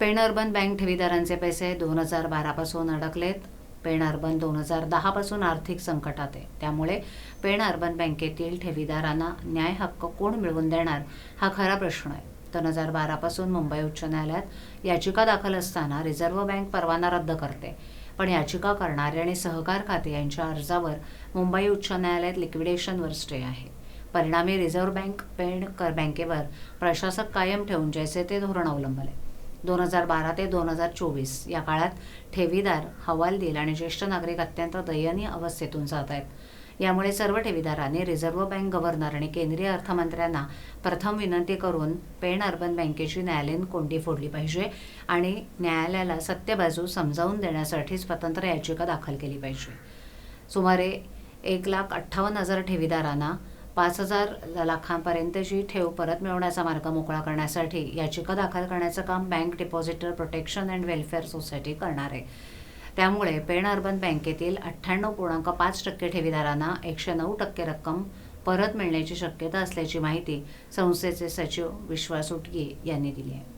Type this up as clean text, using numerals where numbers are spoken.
Pen urban bank ठेवीदारांचे पैसे 2012 पासून अडकलेत. Pen urban 2010 पासून आर्थिक संकटात आहे. त्यामुळे पेण अर्बन बँकेतील ठेवीदारांना न्याय हक्क कोण मिळवून देणार हा खरा प्रश्न आहे. 2012 पासून मुंबई उच्च न्यायालयात याचिका दाखल असताना रिझर्व्ह बँक परवाना रद्द करते. पण याचिका करणारे आणि सहकार खाते यांच्या अर्जावर मुंबई उच्च न्यायालयात लिक्विडेशनवर स्टे आहे. परिणामी रिझर्व्ह बँक पेण बँकेवर प्रशासक कायम ठेवून जैसे ते धोरण अवलंबले. 2012 ते 2024 या काळात ठेवीदार, हवालदिल आणि ज्येष्ठ नागरिक अत्यंत दयनीय अवस्थेतून जात आहेत. यामुळे सर्व ठेवीदारांनी रिझर्व्ह बँक गव्हर्नर आणि केंद्रीय अर्थमंत्र्यांना प्रथम विनंती करून पेण अर्बन बँकेची न्यायालयीन कोंडी फोडली पाहिजे आणि न्यायालयाला सत्य बाजू समजावून देण्यासाठी स्वतंत्र याचिका दाखल केली पाहिजे. सुमारे 1,58,000 ठेवीदारांना 5,000 लाखांपर्यंतची ठेव परत मिळवण्याचा मार्ग मोकळा करण्यासाठी याचिका दाखल करण्याचं काम bank depositor protection and welfare society करणार आहे. त्यामुळे पेण अर्बन बँकेतील 98.5% ठेवीदारांना 109% रक्कम परत मिळण्याची शक्यता असल्याची माहिती संस्थेचे सचिव विश्वास उटगी यांनी दिली आहे.